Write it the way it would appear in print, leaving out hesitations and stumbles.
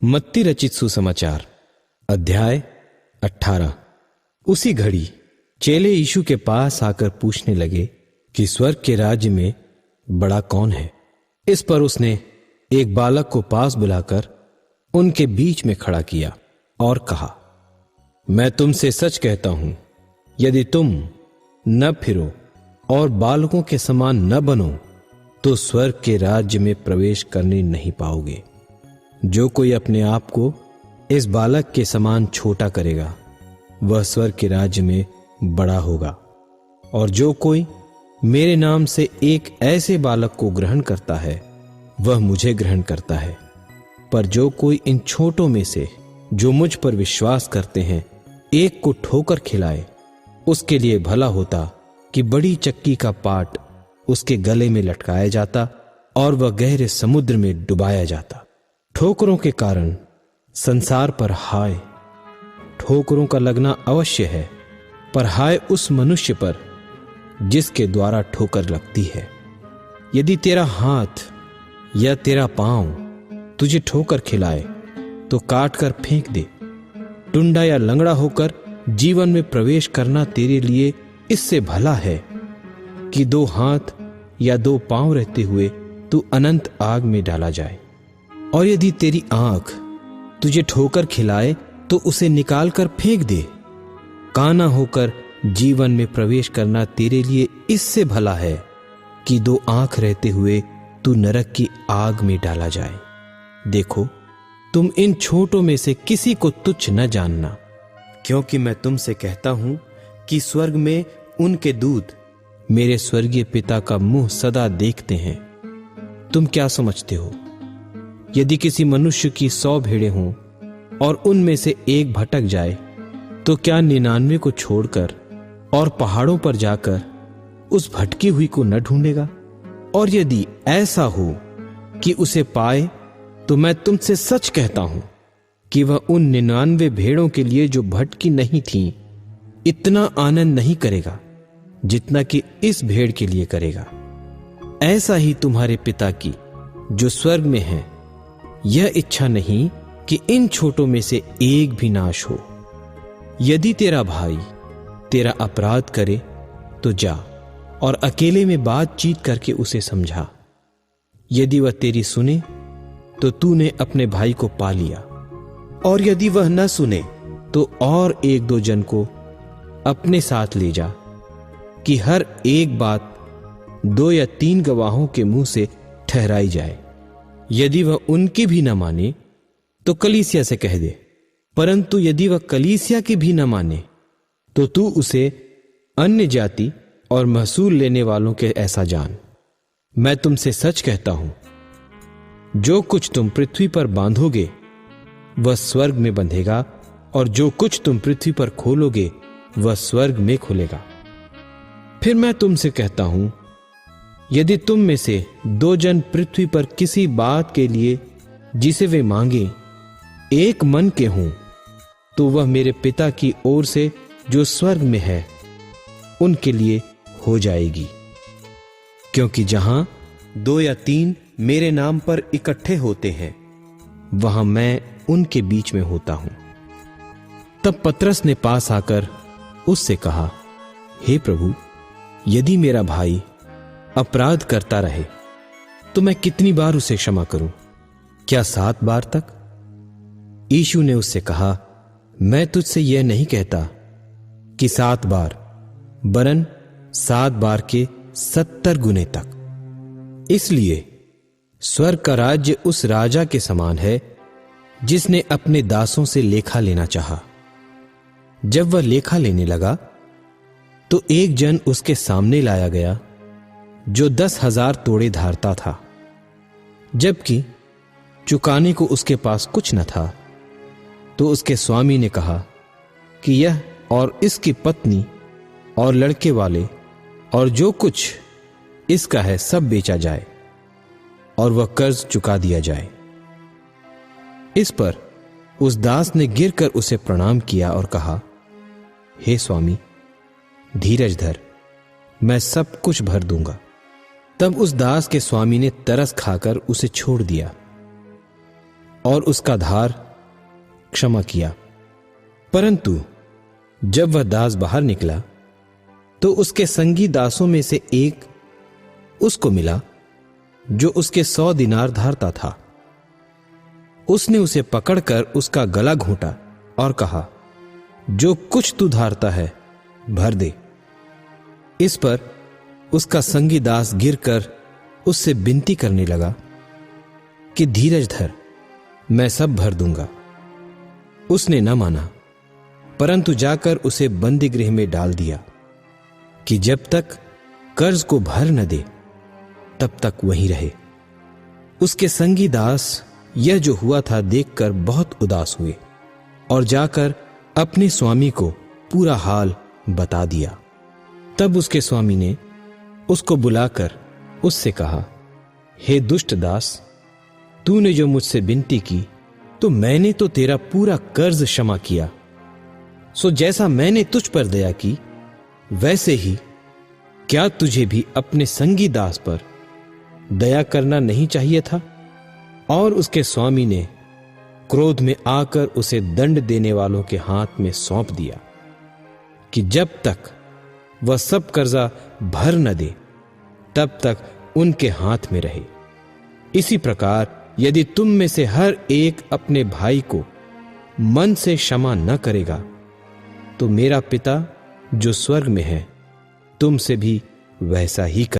मत्ती रचित सुसमाचार अध्याय 18। उसी घड़ी चेले यीशु के पास आकर पूछने लगे कि स्वर्ग के राज्य में बड़ा कौन है। इस पर उसने एक बालक को पास बुलाकर उनके बीच में खड़ा किया और कहा, मैं तुमसे सच कहता हूं, यदि तुम न फिरो और बालकों के समान न बनो तो स्वर्ग के राज्य में प्रवेश करने नहीं पाओगे। जो कोई अपने आप को इस बालक के समान छोटा करेगा वह स्वर्ग के राज्य में बड़ा होगा, और जो कोई मेरे नाम से एक ऐसे बालक को ग्रहण करता है वह मुझे ग्रहण करता है। पर जो कोई इन छोटों में से जो मुझ पर विश्वास करते हैं एक को ठोकर खिलाए, उसके लिए भला होता कि बड़ी चक्की का पाट उसके गले में लटकाया जाता और वह गहरे समुद्र में डुबाया जाता। ठोकरों के कारण संसार पर हाय। ठोकरों का लगना अवश्य है, पर हाय उस मनुष्य पर जिसके द्वारा ठोकर लगती है। यदि तेरा हाथ या तेरा पांव तुझे ठोकर खिलाए तो काट कर फेंक दे। टुंडा या लंगड़ा होकर जीवन में प्रवेश करना तेरे लिए इससे भला है कि 2 हाथ या 2 पांव रहते हुए तू अनंत आग में डाला जाए। और यदि तेरी आंख तुझे ठोकर खिलाए तो उसे निकाल कर फेंक दे। काना होकर जीवन में प्रवेश करना तेरे लिए इससे भला है कि 2 आंख रहते हुए तू नरक की आग में डाला जाए। देखो, तुम इन छोटों में से किसी को तुच्छ न जानना, क्योंकि मैं तुमसे कहता हूं कि स्वर्ग में उनके दूत मेरे स्वर्गीय पिता का मुंह सदा देखते हैं। तुम क्या समझते हो? यदि किसी मनुष्य की 100 भेड़ें हों और उनमें से एक भटक जाए तो क्या 99 को छोड़कर और पहाड़ों पर जाकर उस भटकी हुई को न ढूंढेगा? और यदि ऐसा हो कि उसे पाए तो मैं तुमसे सच कहता हूं कि वह उन 99 भेड़ों के लिए जो भटकी नहीं थीं इतना आनंद नहीं करेगा जितना कि इस भेड़ के लिए करेगा। ऐसा ही तुम्हारे पिता की जो स्वर्ग में है यह इच्छा नहीं कि इन छोटों में से एक भी नाश हो। यदि तेरा भाई तेरा अपराध करे तो जा और अकेले में बातचीत करके उसे समझा। यदि वह तेरी सुने तो तूने अपने भाई को पा लिया, और यदि वह न सुने तो और 1-2 जन को अपने साथ ले जा कि हर एक बात 2 या 3 गवाहों के मुंह से ठहराई जाए। यदि वह उनकी भी न माने तो कलीसिया से कह दे, परंतु यदि वह कलीसिया की भी न माने तो तू उसे अन्य जाति और महसूल लेने वालों के ऐसा जान। मैं तुमसे सच कहता हूं, जो कुछ तुम पृथ्वी पर बांधोगे वह स्वर्ग में बंधेगा, और जो कुछ तुम पृथ्वी पर खोलोगे वह स्वर्ग में खुलेगा। फिर मैं तुमसे कहता हूं, यदि तुम में से 2 जन पृथ्वी पर किसी बात के लिए जिसे वे मांगे एक मन के हों तो वह मेरे पिता की ओर से जो स्वर्ग में है उनके लिए हो जाएगी। क्योंकि जहां 2 या 3 मेरे नाम पर इकट्ठे होते हैं वहां मैं उनके बीच में होता हूं। तब पतरस ने पास आकर उससे कहा, हे प्रभु, यदि मेरा भाई अपराध करता रहे तो मैं कितनी बार उसे क्षमा करूं? क्या 7 बार तक? यीशु ने उससे कहा, मैं तुझसे यह नहीं कहता कि 7 बार, वरन 7 बार के 70 गुने तक। इसलिए स्वर्ग का राज्य उस राजा के समान है जिसने अपने दासों से लेखा लेना चाहा। जब वह लेखा लेने लगा तो एक जन उसके सामने लाया गया जो 10,000 तोड़े धारता था, जबकि चुकाने को उसके पास कुछ न था। तो उसके स्वामी ने कहा कि यह और इसकी पत्नी और लड़के वाले और जो कुछ इसका है सब बेचा जाए और वह कर्ज चुका दिया जाए। इस पर उस दास ने गिरकर उसे प्रणाम किया और कहा, हे स्वामी, धीरज धर, मैं सब कुछ भर दूंगा। तब उस दास के स्वामी ने तरस खाकर उसे छोड़ दिया। और उसका धार क्षमा किया। परंतु जब वह दास बाहर निकला तो उसके संगी दासों में से एक उसको मिला जो उसके 100 दिनार धारता था। उसने उसे पकड़कर उसका गला घोंटा और कहा, जो कुछ तू धारता है भर दे। इस पर उसका संगी दास गिरकर उससे विनती करने लगा कि धीरज धर, मैं सब भर दूंगा। उसने न माना, परंतु जाकर उसे बंदी गृह में डाल दिया कि जब तक कर्ज को भर न दे तब तक वहीं रहे। उसके संगी दास यह जो हुआ था देखकर बहुत उदास हुए और जाकर अपने स्वामी को पूरा हाल बता दिया। तब उसके स्वामी ने उसको बुलाकर उससे कहा, हे दुष्ट दास, तूने जो मुझसे विनती की तो मैंने तो तेरा पूरा कर्ज क्षमा किया। सो जैसा मैंने तुझ पर दया की वैसे ही क्या तुझे भी अपने संगी दास पर दया करना नहीं चाहिए था? और उसके स्वामी ने क्रोध में आकर उसे दंड देने वालों के हाथ में सौंप दिया कि जब तक वह सब कर्जा भर न दे तब तक उनके हाथ में रहे। इसी प्रकार यदि तुम में से हर एक अपने भाई को मन से क्षमा न करेगा तो मेरा पिता जो स्वर्ग में है तुमसे भी वैसा ही कर